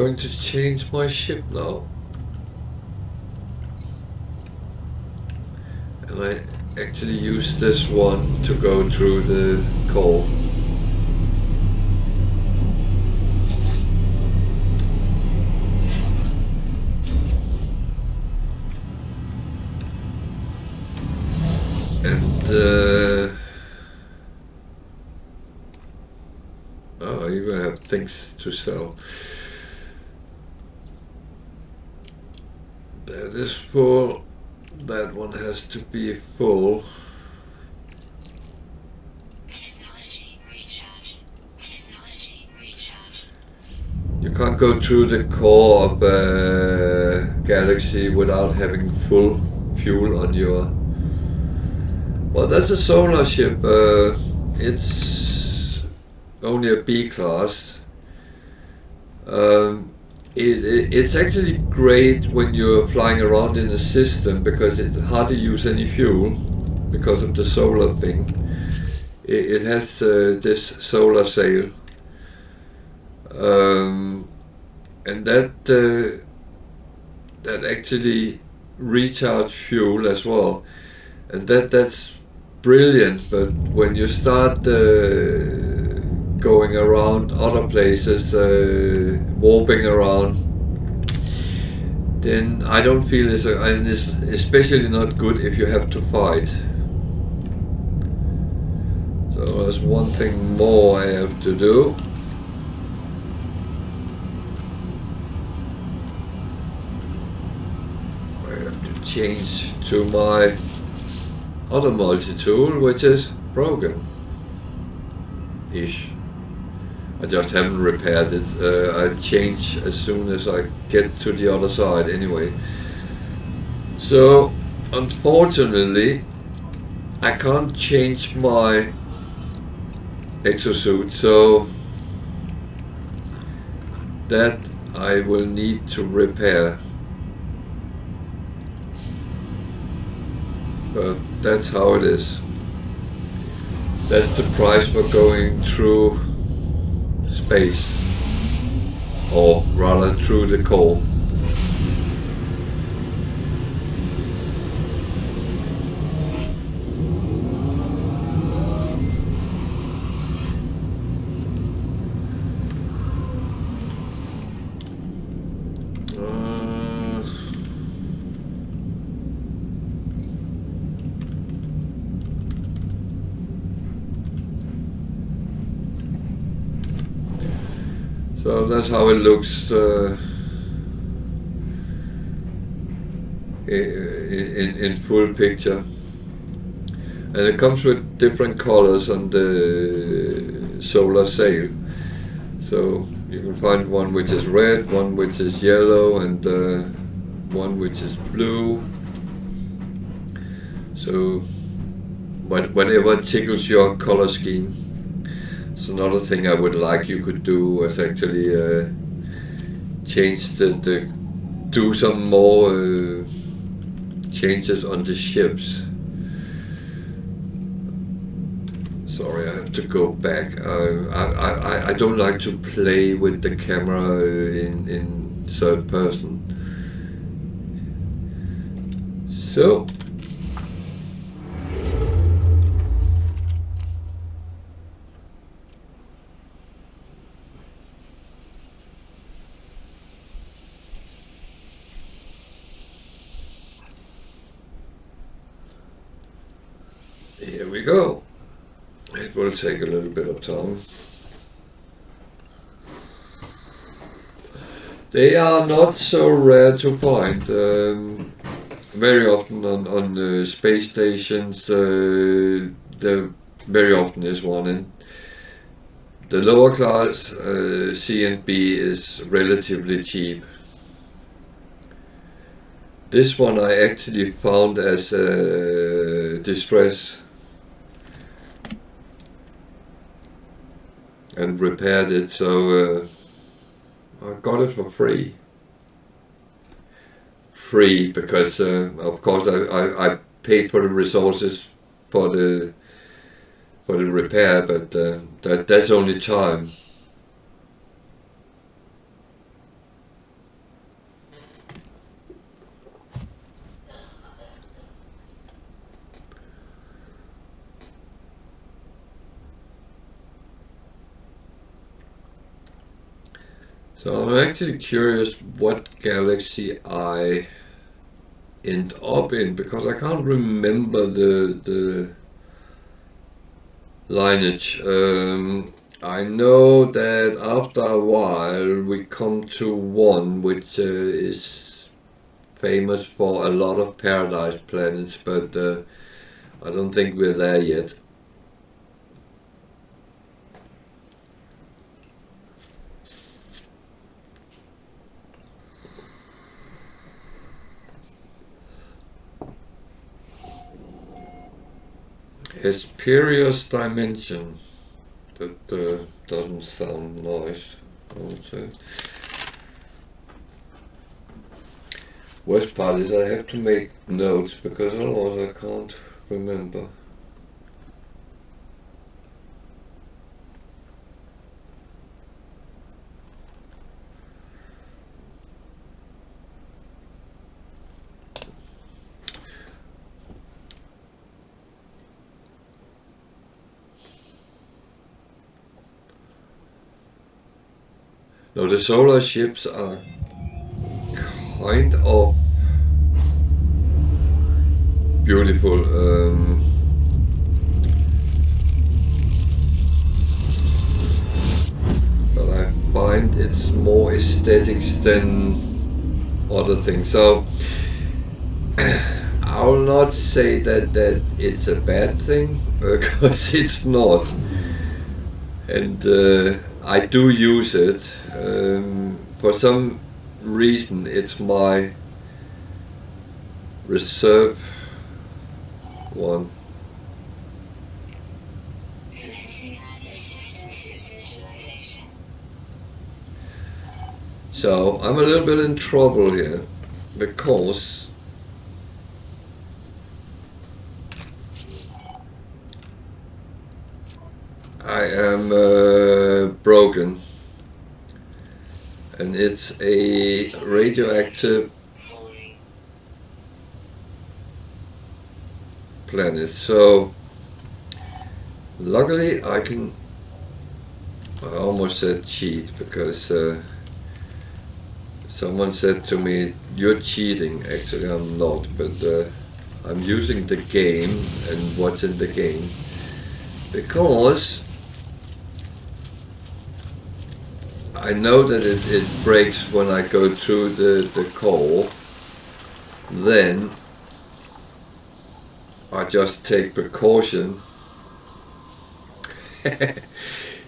going to change my ship now. And I actually use this one to go through the core. And oh, I even have things to sell. That is full. That one has to be full. Technology recharge. Technology recharge. You can't go through the core of a galaxy without having full fuel on your... Well, that's a solar ship. It's only a B class. It's actually great when you're flying around in the system because it's hard to use any fuel because of the solar thing. It has this solar sail, and that actually recharge fuel as well, and that's brilliant. But when you start going around other places, warping around, then I don't feel it's especially not good if you have to fight. So there's one thing more I have to do. I have to change to my other multi-tool, which is broken-ish. I just haven't repaired it. I change as soon as I get to the other side anyway. So, unfortunately, I can't change my exosuit, so that I will need to repair. But that's how it is. That's the price for going through space, or rather through the core. So that's how it looks in full picture, and it comes with different colors on the solar sail. So you can find one which is red, one which is yellow, and one which is blue. So whatever tickles your color scheme. So another thing I would like you could do was actually change do some more changes on the ships. Sorry, I have to go back. I don't like to play with the camera in third person. So. Here we go. It will take a little bit of time. They are not so rare to find. Very often on the space stations, there very often is one. And the lower class C and B is relatively cheap. This one I actually found as distress and repaired it, so I got it for free. Free because of course I paid for the resources for the repair, but that's only time. So I'm actually curious what galaxy I end up in, because I can't remember the lineage. I know that after a while we come to one which is famous for a lot of paradise planets, but I don't think we're there yet. Hesperius Dimension. That doesn't sound nice, I would say. Worst part is I have to make notes, because otherwise I can't remember. Now the solar ships are kind of beautiful. But I find it's more aesthetics than other things. So I will not say that it's a bad thing, because it's not. And I do use it. For some reason, it's my reserve one. So I'm a little bit in trouble here, because I am broken, and it's a radioactive planet. So luckily I almost said cheat, because someone said to me, "You're cheating." Actually, I'm not, but I'm using the game and what's in the game, because I know that it breaks when I go through the core. Then I just take precaution.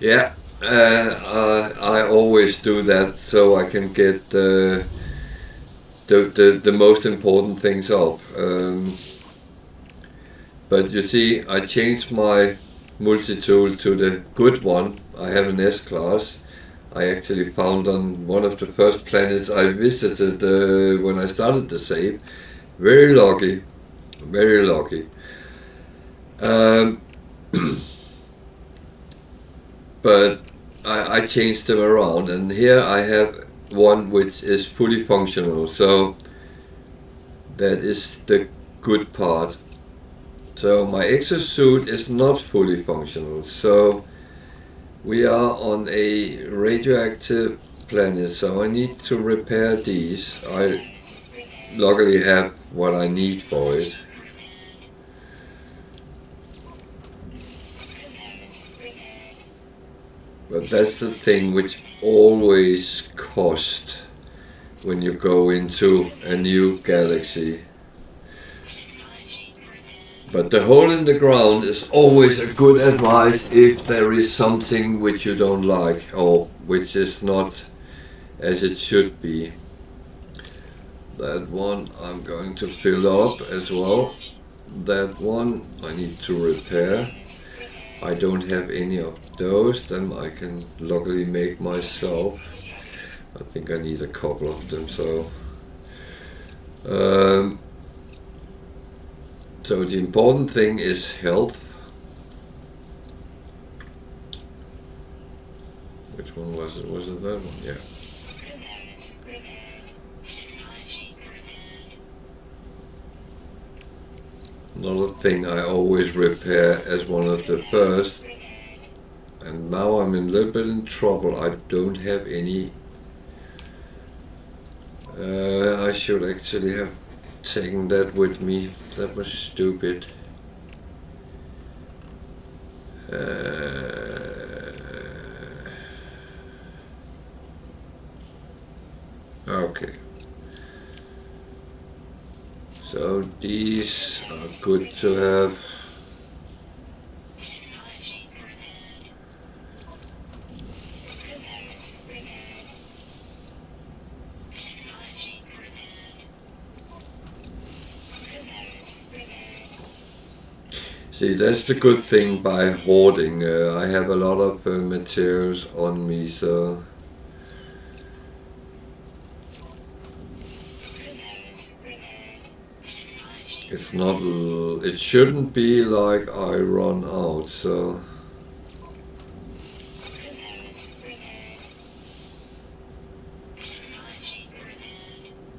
Yeah, I always do that, so I can get the most important things off. But you see, I changed my multi-tool to the good one. I have an S-class. I actually found on one of the first planets I visited when I started the save. Very lucky, very lucky. But I changed them around, and here I have one which is fully functional, so that is the good part. So my exosuit is not fully functional, so we are on a radioactive planet, so I need to repair these. I luckily have what I need for it. But that's the thing which always costs when you go into a new galaxy. But the hole in the ground is always a good advice if there is something which you don't like, or which is not as it should be. That one I'm going to fill up as well. That one I need to repair. I don't have any of those, then I can luckily make myself. I think I need a couple of them, so so the important thing is health. Which one was it? Was it that one? Yeah. Another thing I always repair as one of the first, and now I'm in a little bit in trouble. I don't have any I should actually have taken that with me. That was stupid. Okay. So these are good to have. Technology prepared. Technology prepared. See, that's the good thing by hoarding. I have a lot of materials on me, so it's not. It shouldn't be like I run out. So.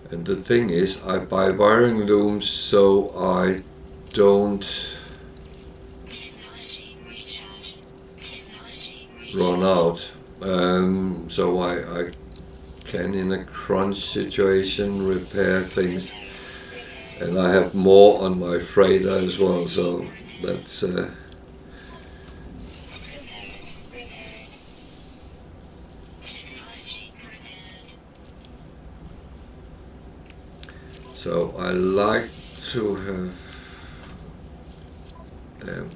And the thing is, I buy wiring looms so I don't run out. So I can, in a crunch situation, repair things. And I have more on my freighter as well, so that's... So I like to have... Damn.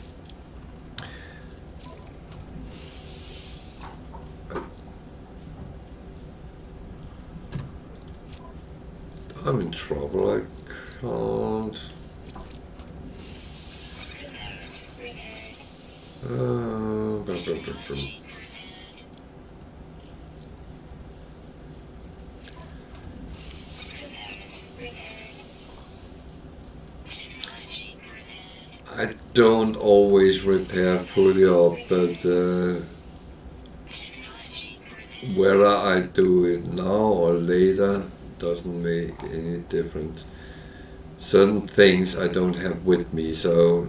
I'm in trouble, I can't... I don't always repair fully up, but whether I do it now or later doesn't make any difference. Certain things I don't have with me, so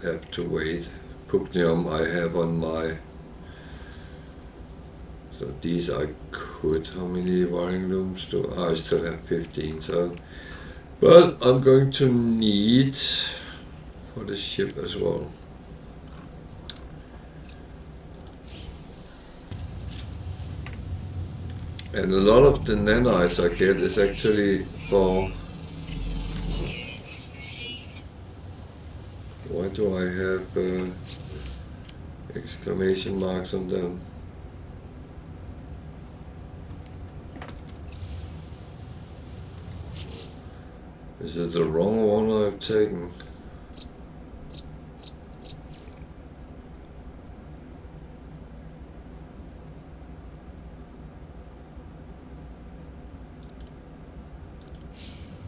I have to wait. Pugnium I have on my... So these I could... How many wiring looms do I still have? 15, so... But I'm going to need for the ship as well. And a lot of the nanites I get is actually for... Why do I have exclamation marks on them? Is it the wrong one I've taken?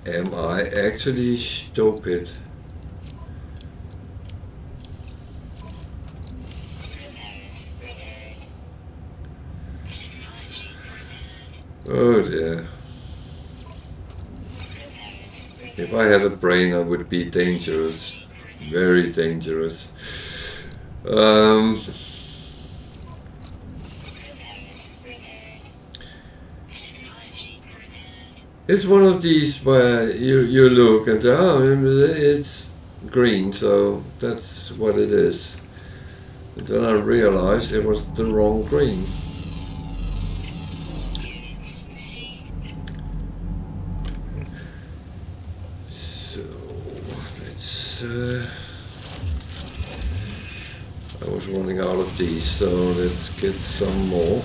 Am I actually stupid? Oh dear. If I had a brain, I would be dangerous. Very dangerous. It's one of these where you look and say, oh, it's green, so that's what it is. And then I realized it was the wrong green. So let's... I was running out of these, so let's get some more.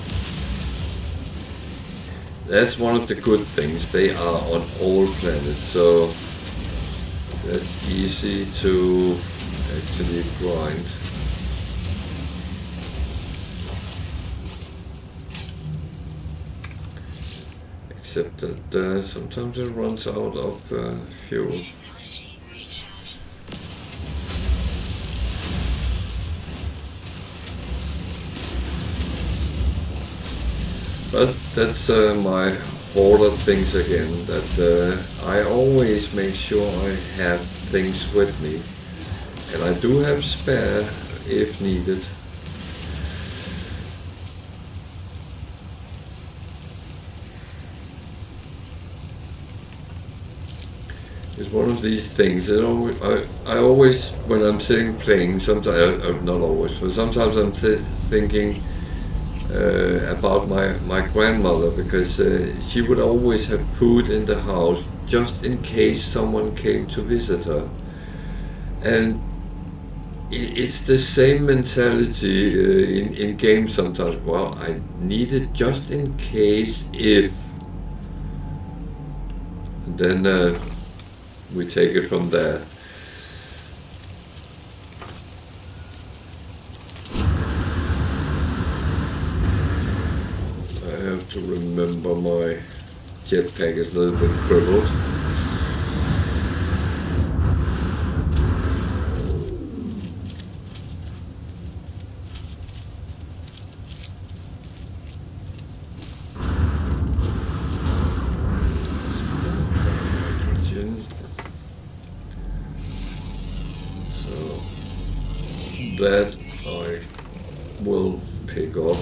That's one of the good things, they are on all planets, so that's easy to actually grind. Except that sometimes it runs out of fuel. But that's my hoarder things again, that I always make sure I have things with me. And I do have spare if needed. it's one of these things that I always, when I'm sitting playing, sometimes, not always, but sometimes I'm thinking about my grandmother, because she would always have food in the house just in case someone came to visit her. And it's the same mentality in games sometimes. Well, I need it just in case if. And then we take it from there. I have to remember my jetpack is a little bit crippled. That I will pick up.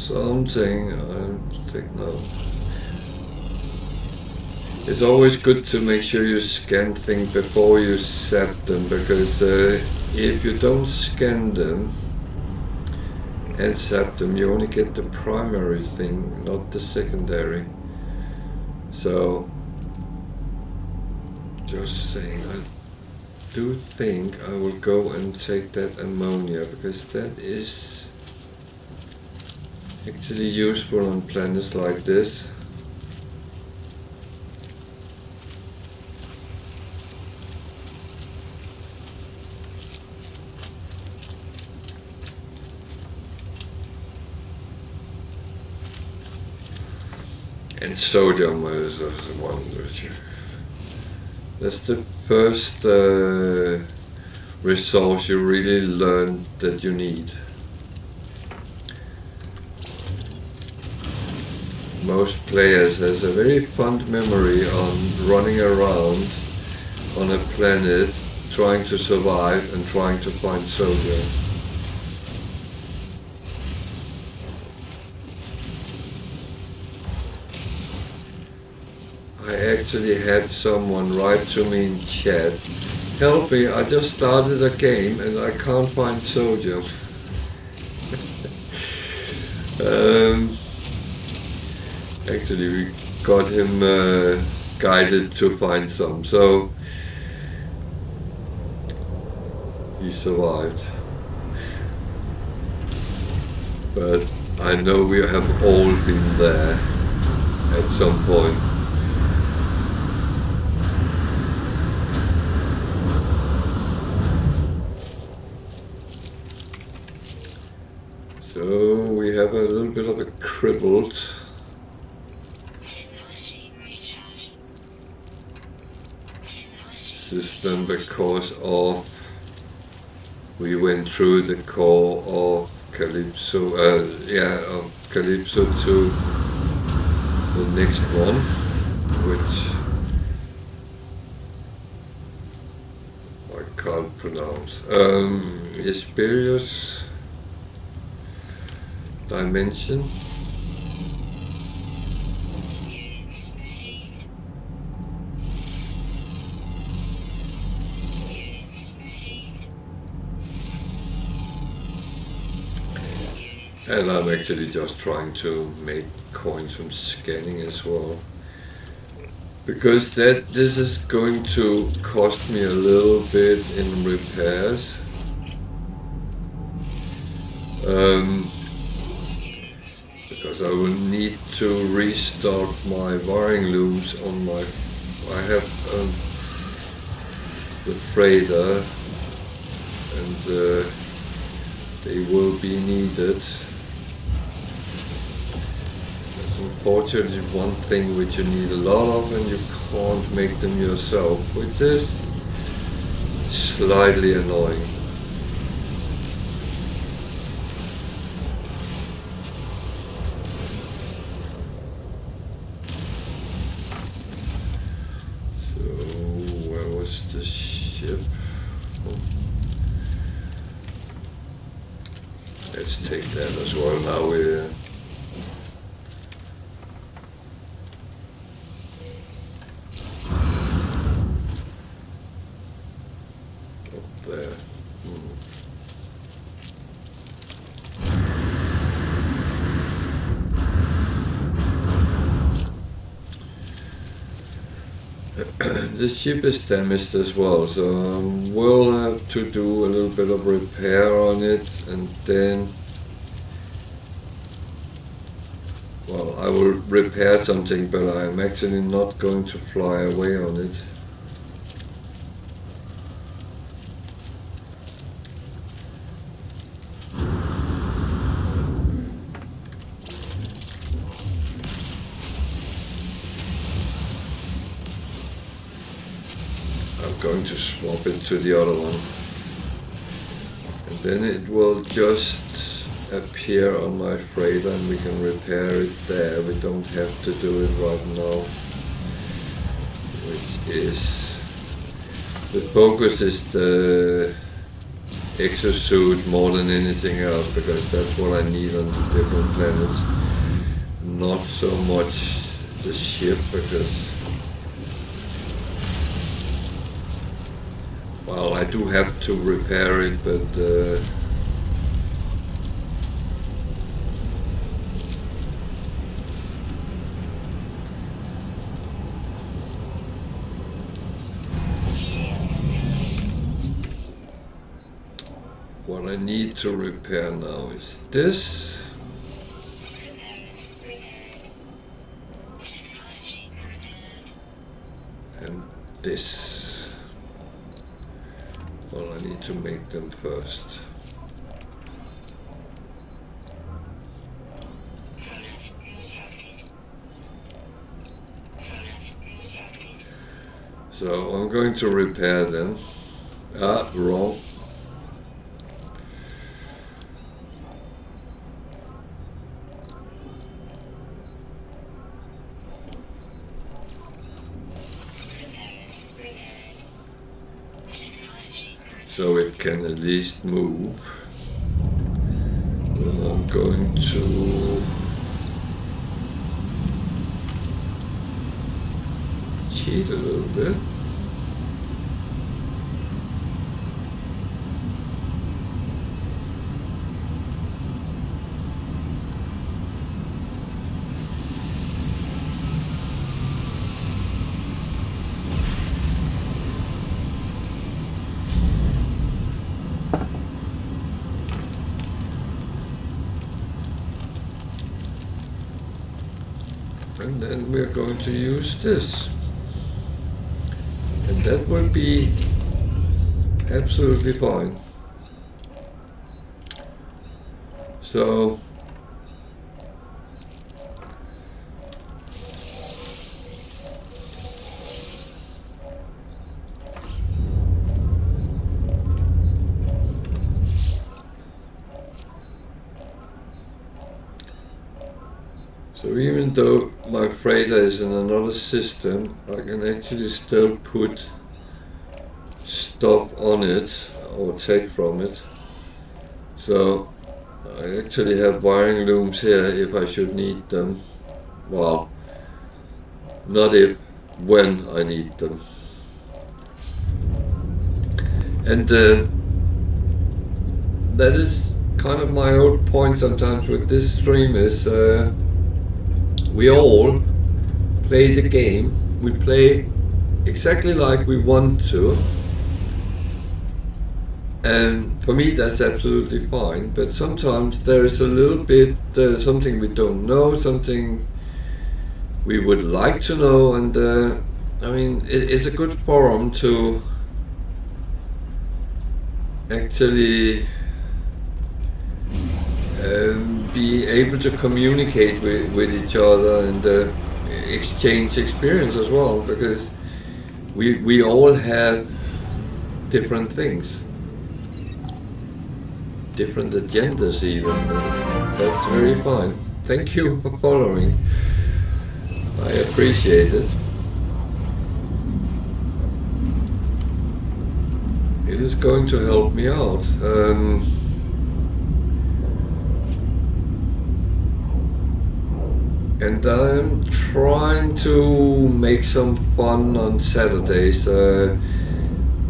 Something I think no. It's always good to make sure you scan things before you zap them, because if you don't scan them and zap them, you only get the primary thing, not the secondary. So, just saying, I do think I will go and take that ammonia, because that is actually useful on planets like this. And sodium is the one which that's the first resource you really learn that you need. Most players has a very fond memory on running around on a planet trying to survive and trying to find sodium. I actually had someone write to me in chat, "Help me, I just started a game and I can't find sodium." Actually, we got him guided to find some, so he survived. But I know we have all been there at some point. So we have a little bit of a crippled system because of we went through the core of Calypso, of Calypso to the next one, which I can't pronounce. Hesperius Dimension. And I'm actually just trying to make coins from scanning as well, because this is going to cost me a little bit in repairs. Because I will need to restock my wiring looms on my. I have the freighter, and they will be needed. There's unfortunately one thing which you need a lot of, and you can't make them yourself, which is slightly annoying. So, where was the ship? Oh. Let's take that as well. Now we're up there. The ship is damaged as well, so we'll have to do a little bit of repair on it, and then, well, I will repair something, but I'm actually not going to fly away on it. I'm going to swap it to the other one, and then it will just appear on my freighter and we can repair it there. We don't have to do it right now, which is, the focus is the exosuit more than anything else, because that's what I need on the different planets, not so much the ship, because, well, I do have to repair it, but what I need to repair now is this. And this. Well, I need to make them first. So I'm going to repair them. Wrong. So it can at least move. And I'm going to cheat a little bit. And then we're going to use this. And that will be absolutely fine. So even though my freighter is in another system, I can actually still put stuff on it or take from it. So I actually have wiring looms here if I should need them. Well, not if, when I need them. And that is kind of my whole point sometimes with this stream is we all play the game. We play exactly like we want to. And for me that's absolutely fine, but sometimes there is a little bit something we don't know, something we would like to know, and I mean it's a good forum to actually be able to communicate with each other, and exchange experience as well, because we all have different things, different agendas even. That's very fine. Thank you for following. I appreciate it. It is going to help me out. And I'm trying to make some fun on Saturdays.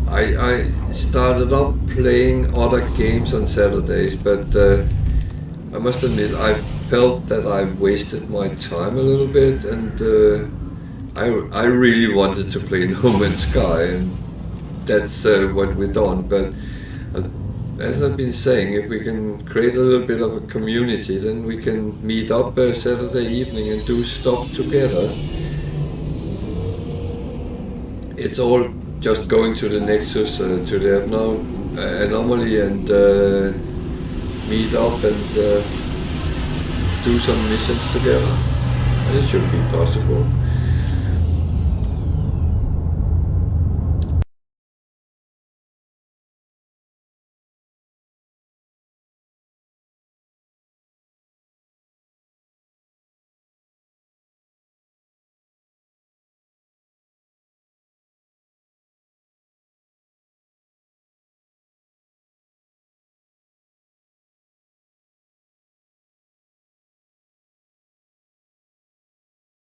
I started up playing other games on Saturdays, but I must admit I felt that I wasted my time a little bit, and I really wanted to play No Man's Sky, and that's what we've done. But as I've been saying, if we can create a little bit of a community, then we can meet up Saturday evening and do stuff together. It's all just going to the Nexus, to the anomaly, and meet up and do some missions together. And it should be possible.